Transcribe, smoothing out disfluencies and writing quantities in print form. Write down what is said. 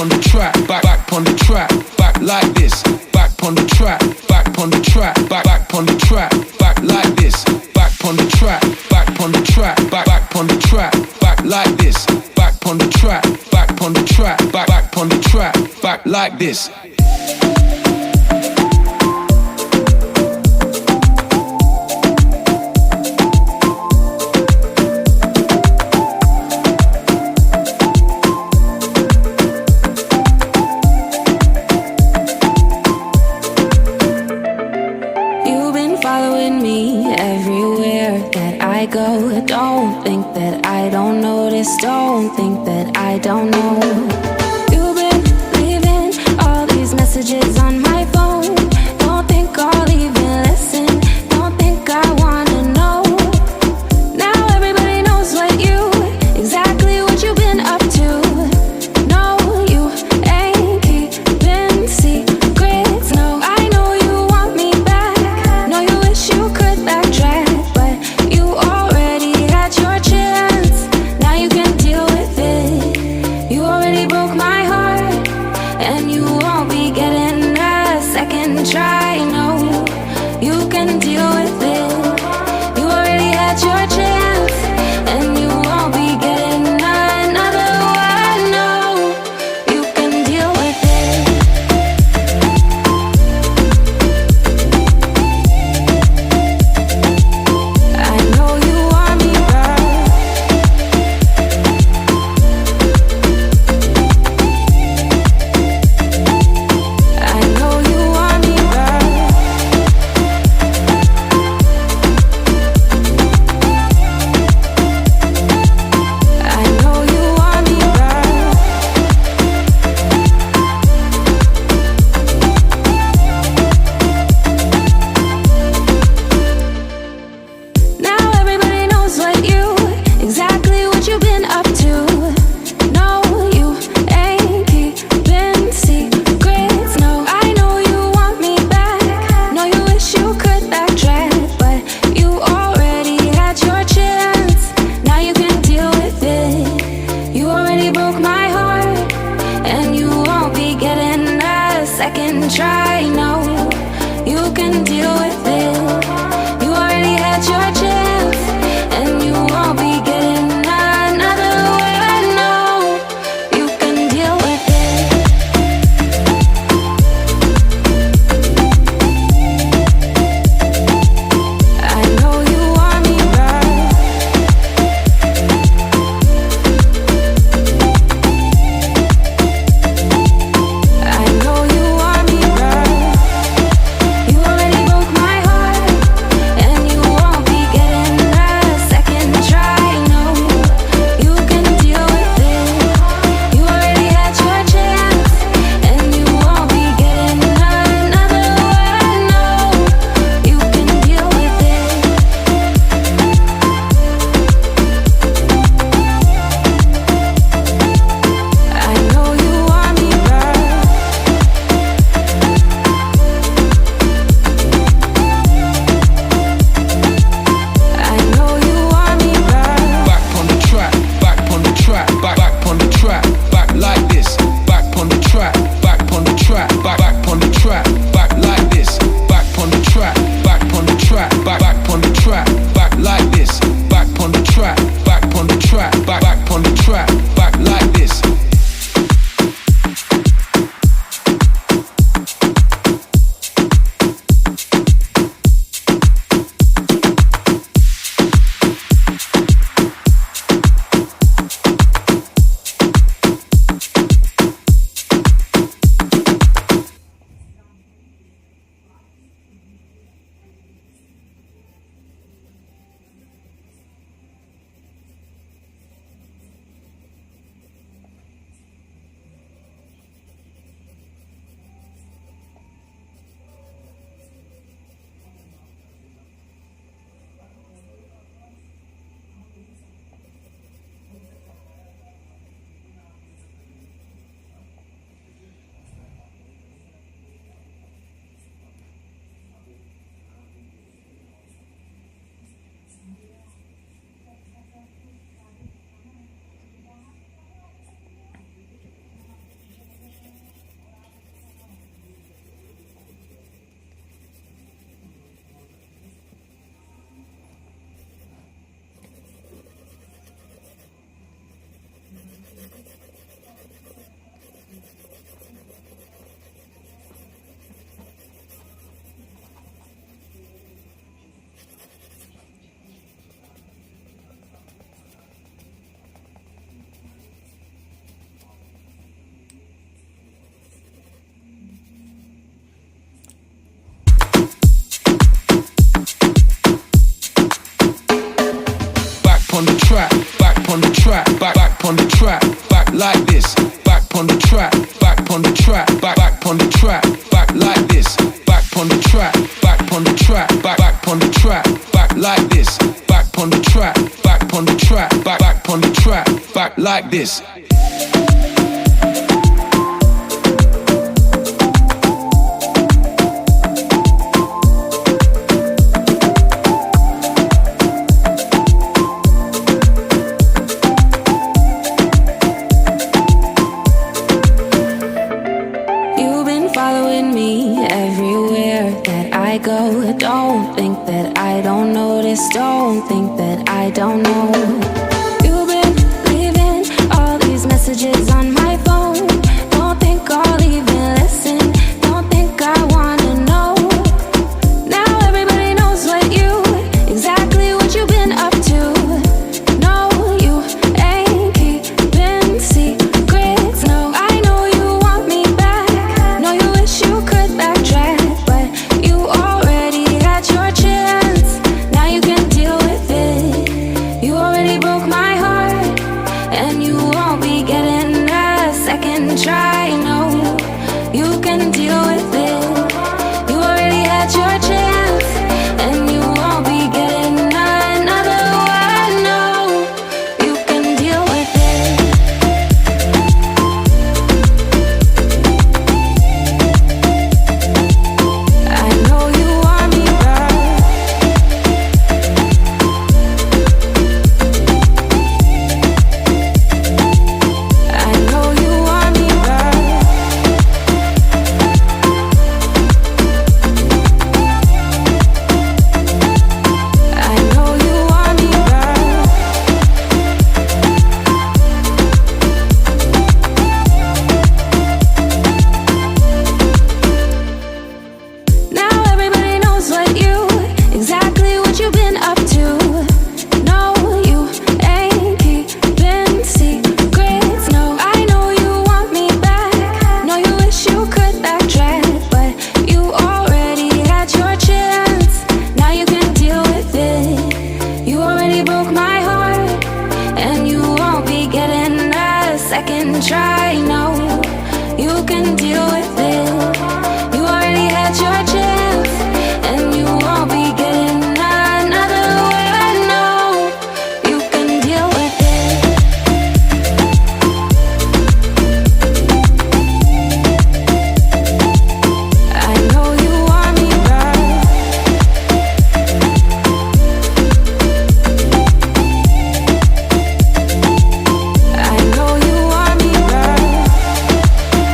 on the track, back on the track, back like this, back on the track, back on the track, back on the track, back like this, back on the track, back on the track, back on the track, back like this, back on the track, back on the track, back on the track, back like this. Go. Don't think that I don't notice. Don't think that I don't know. You've been leaving all these messages on my phone. Don't think I'll even listen. Don't think I wanna know. Now everybody knows exactly what you've been up to. No, you ain't keeping secrets. No, I know you want me back. No, you wish you could backtrack, but you your chance, now you can deal with it. You already broke my heart, and you won't be getting a second try. No, you can deal with it. You already had your chance, and you won't be getting another one. No, you can deal with it. I know you want me back. Try, no, you can deal with it. You already had your chance, and you won't be getting another one. No, you can deal with it. I know you want me back. I know you want me back. on the track, back on the track, back on the track, back like this, back on the track, back on the track, back on the track, back like this, back on the track, back on the track, back on the track, back like this, back on the track, back on the track, back on the track, back like this. Following me everywhere that I go. Don't think that I don't notice. Don't think that I don't know. You've been leaving all these messages on my phone. Don't think I'll even listen. Don't think I wanna know. Now everybody knows exactly what you've been up to. No, you ain't keeping secrets. No, I know you want me back. No, you wish you could backtrack, but you already had your chance. Now you can deal with it. You already broke my heart, and you won't be getting a second try. No, you can deal with it. You already had your chance, and you won't be getting another one. No, you can deal with it. I know you want me back. I know you want me back. I know you want me back. Now everybody knows exactly what you've been up to. No, you ain't keeping secrets. No, I know you want me back. No, you wish you could backtrack, but you already had your chance. Now you can deal with it. You already broke my heart, and you won't be getting a second try.